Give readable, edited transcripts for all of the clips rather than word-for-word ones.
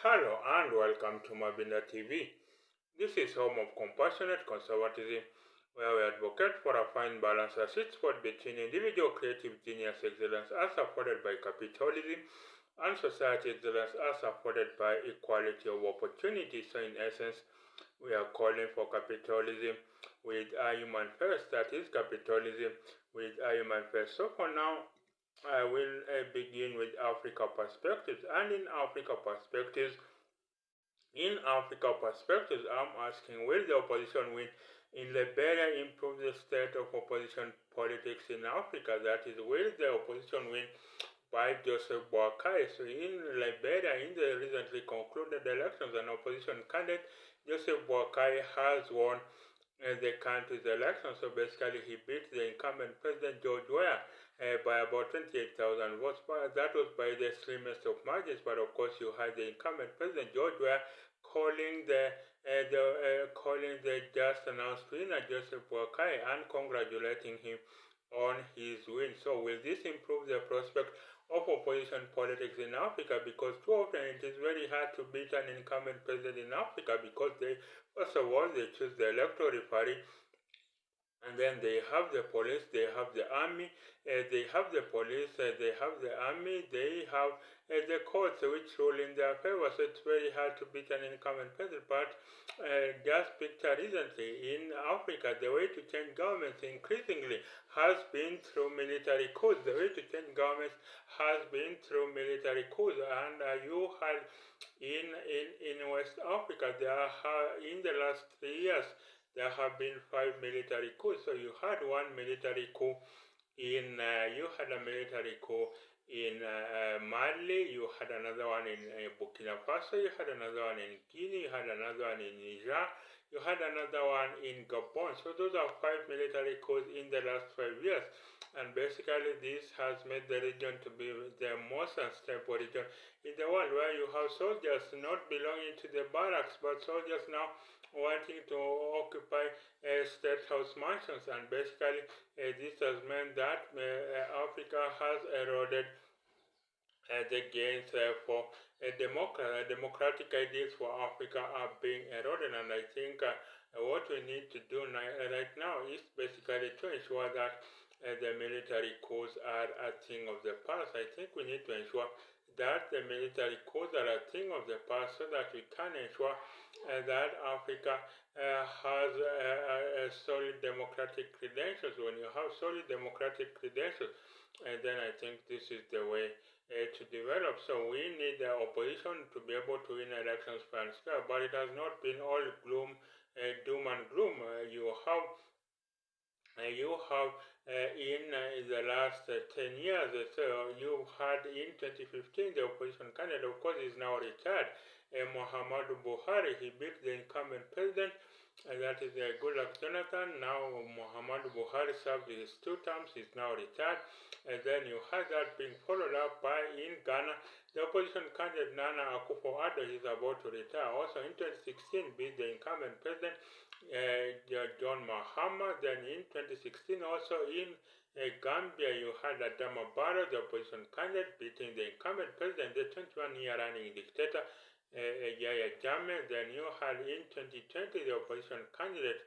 Hello and welcome to Mabinda TV. This is home of Compassionate Conservatism, where we advocate for a fine balance, a sweet spot between individual creative genius excellence as supported by capitalism and society excellence as supported by equality of opportunity. So in essence, we are calling for capitalism with a human first, that is capitalism with a human first. So for now, I will begin with Africa perspectives. And in Africa perspectives, I'm asking, will the opposition win in Liberia improve the state of opposition politics in Africa? That is, will the opposition win by Joseph Boakai? So in Liberia, in the recently concluded elections, an opposition candidate, Joseph Boakai, has won the country's election. So basically, he beat the incumbent President George Weah by about 28,000 votes. That was by the slimmest of margins. But of course, you had the incumbent President George Weah calling the just announced winner Joseph Boakai and congratulating him on his win. So will this improve the prospect of opposition politics in Africa? Because too often it is very hard to beat an incumbent president in Africa because first of all, they choose the electoral referee, and then they have the police, they have the army, they have the police, they have the army, they have the courts which rule in their favor. So it's very hard to beat an incumbent president. But just picture recently in Africa, the way to change governments increasingly has been through military coups. The way to change governments has been through military coups. And you had in West Africa, in the last 3 years, there have been 5 military coups. So you had one military coup you had a military coup in Mali, you had another one in Burkina Faso, you had another one in Guinea, you had another one in Niger, you had another one in Gabon. So those are 5 military coups in the last 5 years. And basically this has made the region to be the most unstable region in the world, where you have soldiers not belonging to the barracks, but soldiers now wanting to occupy state house mansions. And basically this has meant that Africa has eroded the gains for democratic ideas for Africa are being eroded. And I think what we need to do right now is basically to ensure that the military coups are a thing of the past. I think we need to ensure that the military coups are a thing of the past, so that we can ensure that Africa has solid democratic credentials. When you have solid democratic credentials, then I think this is the way to develop. So we need the opposition to be able to win elections fair and square, but it has not been all doom and gloom. You have in the last 10 years. So you had in 2015 the opposition candidate, of course, is now retired, Muhammadu Buhari. He beat the incumbent president, that is Goodluck Jonathan. Now Muhammadu Buhari served his 2 terms, he's now retired. And then you had that being followed up by, in Ghana, the opposition candidate Nana Akufo-Addo is about to retire. Also in 2016 beat the incumbent president John Mahama. Then in 2016 also in Gambia, you had Adama Barrow, the opposition candidate, beating the incumbent president, the 21-year running dictator Yahya Jammeh. Then you had in 2020 the opposition candidate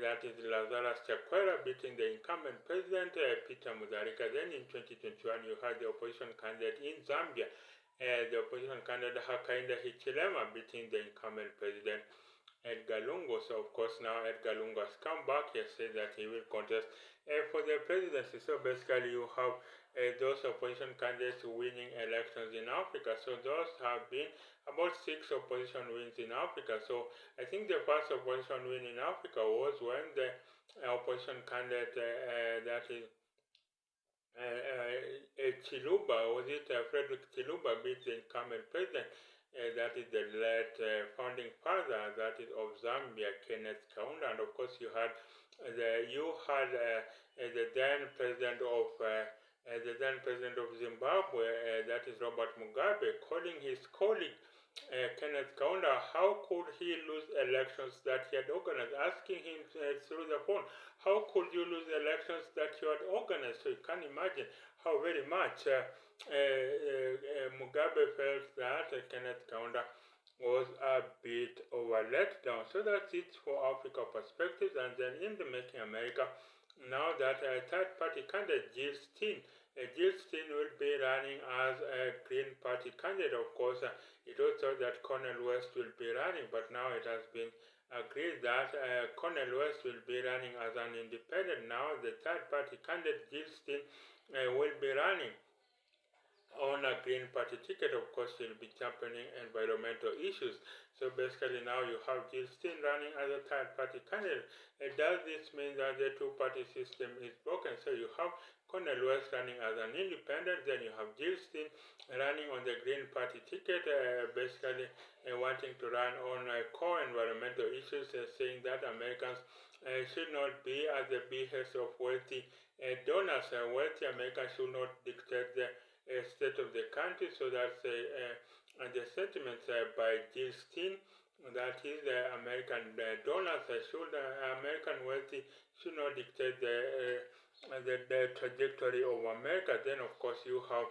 that is Lazarus Chakwera, beating the incumbent president Peter Mutharika. Then in 2021 you had the opposition candidate in Zambia, the opposition candidate Hakainde Hichilema, beating the incumbent president Edgar Lungu. So of course now Edgar Lungu has come back. He has said that he will contest for the presidency. So basically you have those opposition candidates winning elections in Africa. So those have been about 6 opposition wins in Africa. So I think the first opposition win in Africa was when the opposition candidate that is Chiluba, was it Frederick Chiluba, beat the incumbent president, that is the late founding father, that is of Zambia, Kenneth Kaunda. And of course you had the then president of Zimbabwe, that is Robert Mugabe, calling his colleague Kenneth Kaunda, how could he lose elections that he had organized, asking him through the phone, how could you lose elections that you had organized? So you can imagine how very much Mugabe felt that Kenneth Kaunda was a bit of a letdown. So that's it for Africa perspectives. And then in the Making America, now that a third-party candidate, Jill Stein will be running as a Green Party candidate. Of course, it was thought that Cornel West will be running, but now it has been agreed that Cornel West will be running as an independent. Now the third-party candidate, Jill Stein, will be running on a Green Party ticket. Of course, she'll be championing environmental issues. So basically now you have Jill Stein running as a third-party candidate. Does this mean that the two-party system is broken? So you have Cornel West running as an independent, then you have Jill Stein running on the Green Party ticket, basically wanting to run on core environmental issues, saying that Americans should not be at the behest of wealthy donors. Wealthy Americans should not dictate the state of the country. So that's the sentiments by Jill Stein, that is the American donors should American wealthy should not dictate the trajectory of America. Then of course you have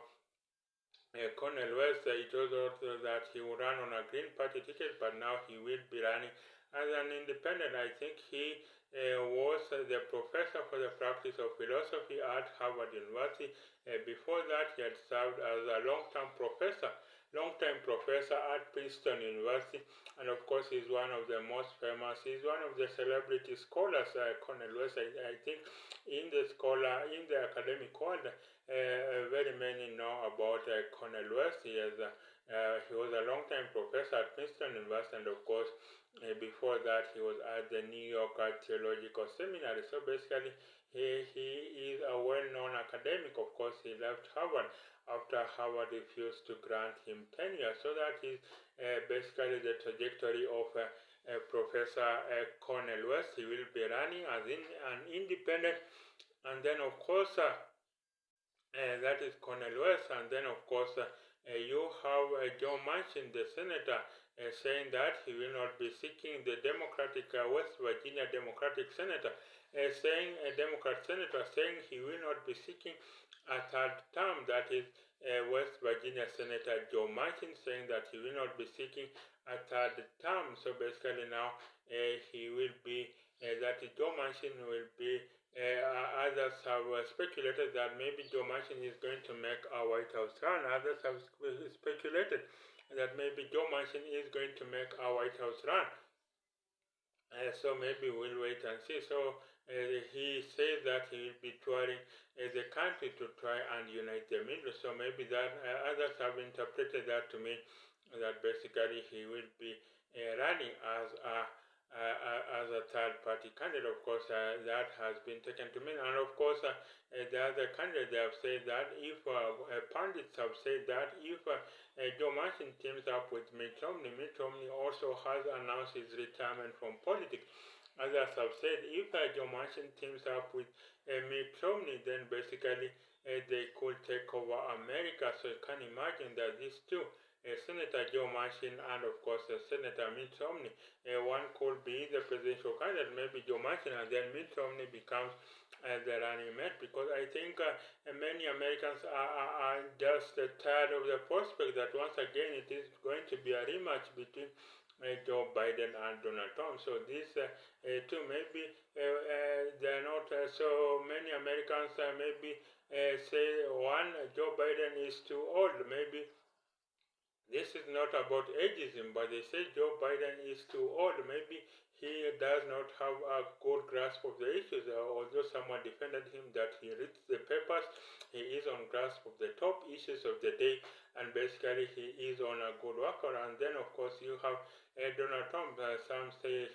Cornel West. It was also that he would run on a Green Party ticket, but now he will be running as an independent. I think he was the professor for the practice of philosophy at Harvard University. Before that, he had served as a long-time professor at Princeton University, and of course he's one of the most famous, he's one of the celebrity scholars, Cornel West. I think in the academic world, very many know about Cornel West. He was a long-time professor at Princeton University, and of course before that he was at the New York Theological Seminary. So basically he is a well-known academic. Of course, he left Harvard after Harvard refused to grant him tenure. So that is basically the trajectory of Professor Cornel West. He will be running as an independent, and then of course that is Cornel West, and then of course you have Joe Manchin, the senator, saying that he will not be seeking the Democratic West Virginia Democratic senator, Democrat senator saying he will not be seeking a third term. That is West Virginia Senator Joe Manchin saying that he will not be seeking a third term. So basically now he will be that Joe Manchin will be. Others have speculated that maybe Joe Manchin is going to make a White House run. Others have speculated that maybe Joe Manchin is going to make a White House run. So maybe we'll wait and see. So he says that he will be touring the country to try and unite the Middle. So maybe that others have interpreted that to mean that basically he will be running as a third-party candidate. Of course, that has been taken to mean. And of course, the other candidates have said that if pundits have said that if Joe Manchin teams up with Mitt Romney also has announced his retirement from politics. Others have said if Joe Manchin teams up with Mitt Romney, then basically they could take over America. So you can imagine that these two, Senator Joe Manchin and of course Senator Mitt Romney, one could be the presidential candidate, maybe Joe Manchin, and then Mitt Romney becomes the running mate, because I think many Americans are just tired of the prospect that once again it is going to be a rematch between Joe Biden and Donald Trump. So these two, maybe there are not so many Americans maybe say one, Joe Biden is too old. Maybe this is not about ageism, but they say Joe Biden is too old. Maybe he does not have a good grasp of the issues. Although someone defended him that he reads the papers, he is on grasp of the top issues of the day, and basically he is on a good worker. And then of course you have Donald Trump. Some say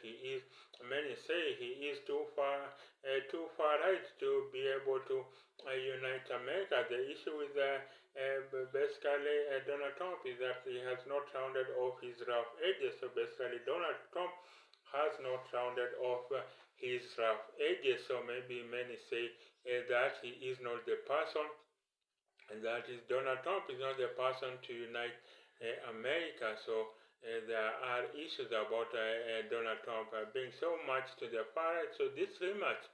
many say he is too far right to be able to unite America. The issue with basically Donald Trump is that he has not rounded off his rough edges. So basically Donald Trump has not rounded off his rough edges. So maybe many say that he is not the person, and that is Donald Trump is not the person to unite America. So there are issues about Donald Trump being so much to the far right. So this rematch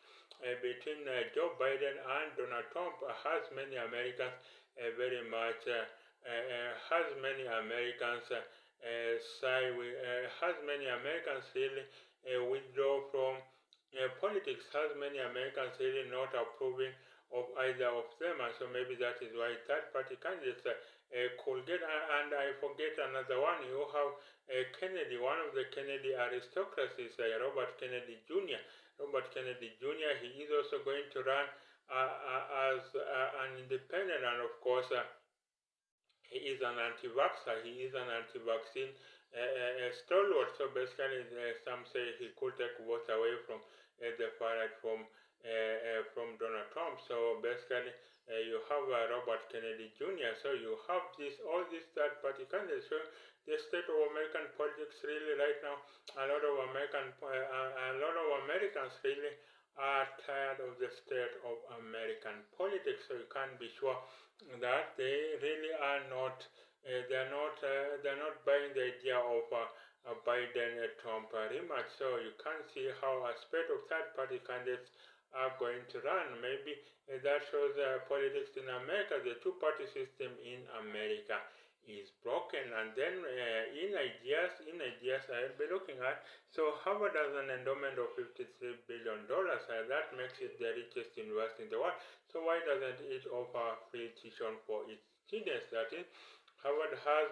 between Joe Biden and Donald Trump has many Americans very much has many Americans has many Americans really withdraw from politics, has many Americans really not approving of either of them, and so maybe that is why third-party candidates could get. And I forget another one. You have Kennedy, one of the Kennedy aristocracies, Robert Kennedy Jr. Robert Kennedy Jr. He is also going to run as an independent, and of course. He is an anti-vaxxer. He is an anti-vaccine stalwart. So basically, some say he could take votes away from the far right from Donald Trump. So basically, you have Robert Kennedy Jr. So you have all these third-party candidates. So the state of American politics really right now, a lot of Americans really are tired of the state of American politics. So you can't be sure that they really are not they're not buying the idea of a Biden Trump rematch. So you can't see how a spate of third party candidates are going to run. Maybe that shows politics in America. The two-party system in America is broken. And then in ideas I'll be looking at. So Harvard has an endowment of $53 billion. That makes it the richest university in the world. So why doesn't it offer free tuition for its students? That is, Harvard has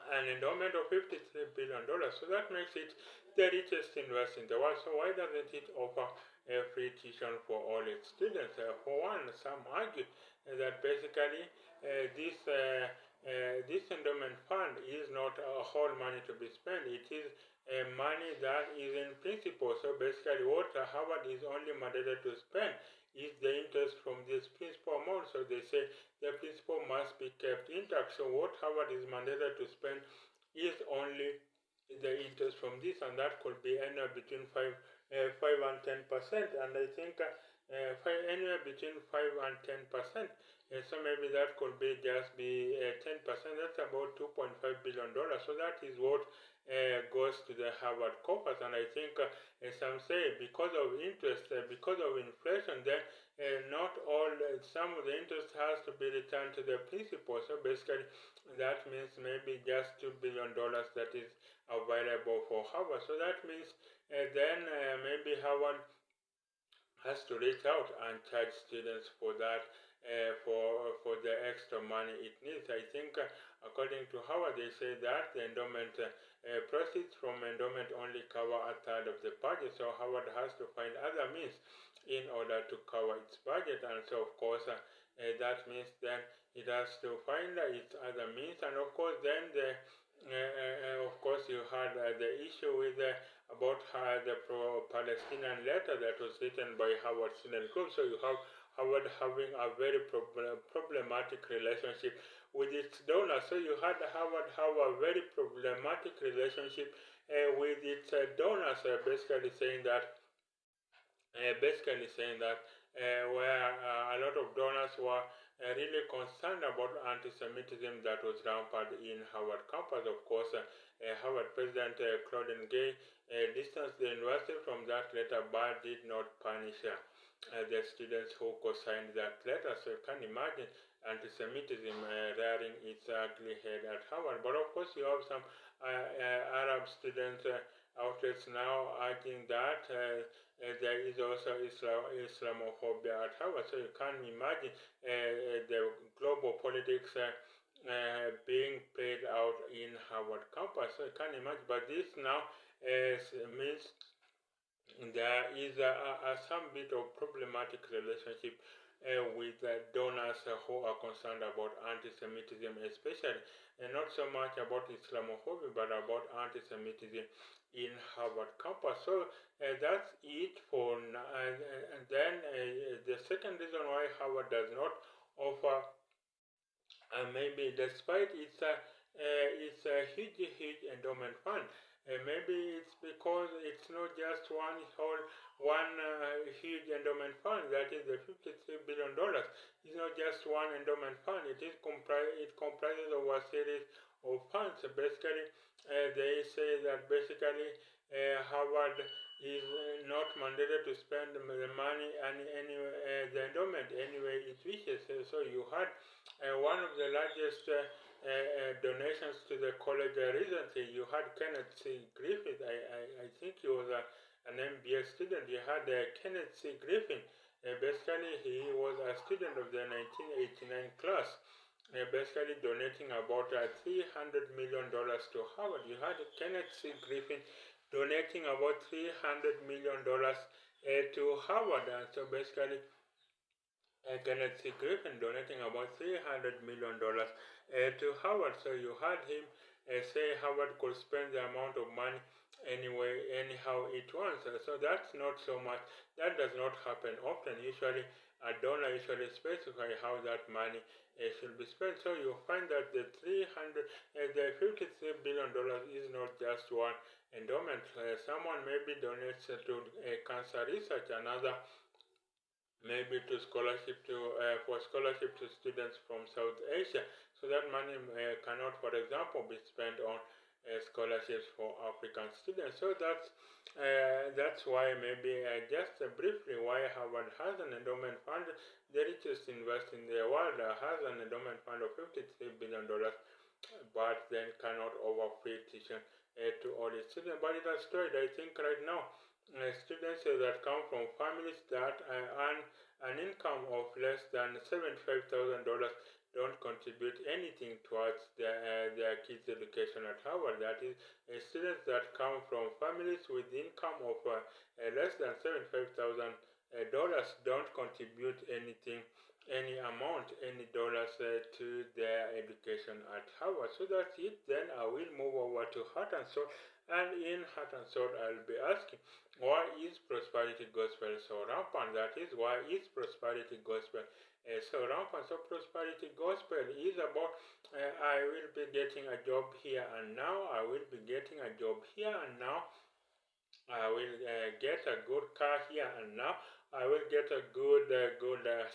an endowment of $53 billion. So that makes it the richest university in the world. So why doesn't it offer free tuition for all its students? For one, some argue that basically this endowment fund is not a whole money to be spent. It is money that is in principle. So basically what Harvard is only mandated to spend is the interest from this principal amount. So they say the principal must be kept intact. So what Harvard is mandated to spend is only the interest from this, and that could be anywhere between 5 and 10%. And I think anywhere between 5 and 10%. So maybe that could be just be 10%. That's about $2.5 billion. So that is what goes to the Harvard coffers. And I think some say because of interest, because of inflation, then not all, some of the interest has to be returned to the principal. So basically, that means maybe just $2 billion that is available for Harvard. So that means then maybe Harvard has to reach out and charge students for that, for the extra money it needs. I think according to Howard, they say that the endowment proceeds from endowment only cover a third of the budget. So Howard has to find other means in order to cover its budget, and so of course that means then it has to find its other means, and of course then of course you had the issue with about the pro-Palestinian letter that was written by Howard student group. So you have Howard having a very problematic relationship with its donors. So you had Howard have a very problematic relationship with its donors, basically saying that where a lot of donors were really concerned about anti-Semitism that was rampant in Howard campus. Of course, Howard President Claudine Gay distanced the university from that letter, but did not punish the students who co-signed that letter. So you can imagine anti-Semitism rearing its ugly head at Howard. But of course, you have some Arab student outlets now arguing that there is also Islamophobia at Harvard. So you can imagine the global politics being played out in Harvard campus. So you can imagine, but this now means there is some bit of problematic relationship with donors who are concerned about anti-Semitism, especially, and not so much about Islamophobia, but about anti-Semitism in Harvard campus. So that's it for now. And then the second reason why Harvard does not offer, maybe despite its a huge endowment fund, Maybe it's because it's not just one huge endowment fund, that is the $53 billion. It's not just one endowment fund. It comprises of a series of funds. Basically, they say that basically Harvard is not mandated to spend the money and the endowment anyway it wishes. So you had one of the largest donations to the college recently. You had Kenneth C. Griffith. I think he was an MBA student. You had Kenneth C. Griffin. Basically, he was a student of the 1989 class. Basically donating about $300 million to Harvard. You had Kenneth C. Griffin donating about $300 million to Harvard. And so basically, Kenneth C. Griffin donating about $300 million to Harvard. So you had him say Harvard could spend the amount of money anyhow it wants. So that's not so much. That does not happen often. Usually, a donor usually specify how that money should be spent. So you find that the $53 billion is not just one endowment. Someone maybe donates to cancer research, another maybe to scholarship to for scholarship to students from South Asia. So that money cannot, for example, be spent on scholarships for African students. So that's why maybe just briefly why Harvard has an endowment fund. The richest investor in the world has an endowment fund of $53 billion, but then cannot offer free tuition to all its students. But it has stood, I think, right now. Students that come from families that earn an income of less than $75,000 don't contribute anything towards their kids' education at Harvard. That is, students that come from families with income of less than $75,000 don't contribute anything, any amount, any dollars to their education at Harvard. So that's it. Then I will move over to Heart and Soul. And in Heart and Soul, I'll be asking, why is prosperity gospel so rampant? That is, why is prosperity gospel so rampant? So prosperity gospel is about I will be getting a job here and now. I will be getting a job here and now. I will get a good car here and now. I will get a good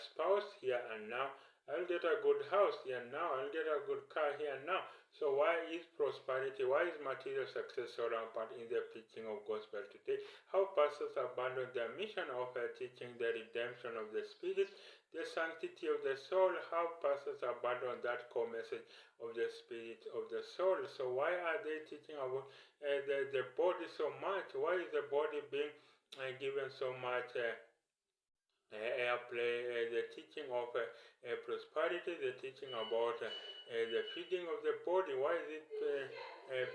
spouse here and now. I'll get a good house here and now. I'll get a good car here and now. So why is prosperity, why is material success so rampant in the preaching of gospel today? How pastors abandon their mission of teaching the redemption of the spirit, the sanctity of the soul, how pastors abandon that core message of the spirit of the soul. So why are they teaching about the body so much? Why is the body being given so much airplay? The teaching of prosperity, the teaching about the feeding of the body, why is it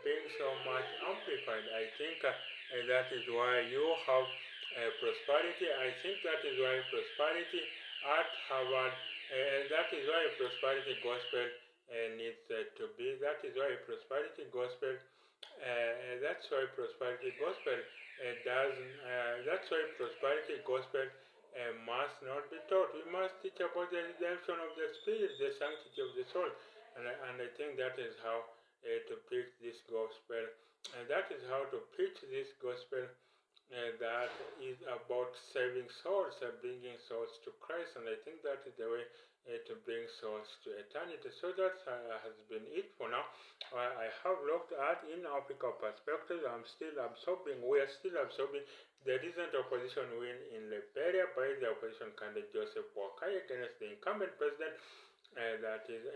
being so much amplified? I think that is why you have prosperity. I think that is why prosperity at Harvard, that is why prosperity gospel needs to be. That is why prosperity gospel. That's why prosperity gospel doesn't. That's why prosperity gospel must not be taught. We must teach about the redemption of the spirit, the sanctity of the soul, and I think that is how to preach this gospel. And that is how to preach this gospel that is about saving souls and bringing souls to Christ. And I think that is the way to bring souls to eternity. So that has been it for now. I have looked at in Africa perspective. I'm still absorbing. We are still absorbing the recent opposition win in Liberia by the opposition candidate Joseph Boakai against the incumbent president. That is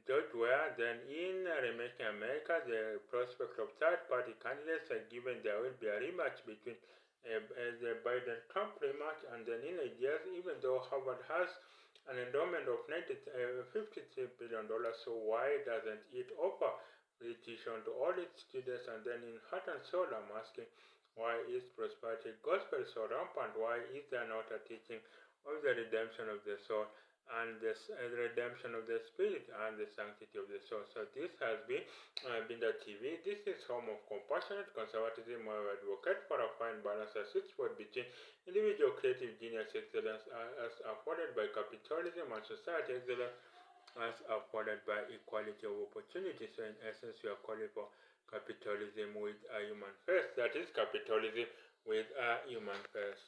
George Weah. Then in Remaking America, the prospect of third-party candidates are given there will be a rematch between the Biden-Trump rematch. And then in Nigeria, even though Harvard has an endowment of $53 billion, so why doesn't it offer free tuition to all its students? And then in Heart and Soul, I'm asking, why is prosperity gospel so rampant? Why is there not a teaching of the redemption of the soul and the redemption of the spirit and the sanctity of the soul? So this has been the TV. This is home of Compassionate Conservatism, where we advocate for a fine balance, a sweet spot between individual creative genius excellence as afforded by capitalism and society excellence as afforded by equality of opportunity. So in essence, we are calling for capitalism with a human first. That is capitalism with a human first.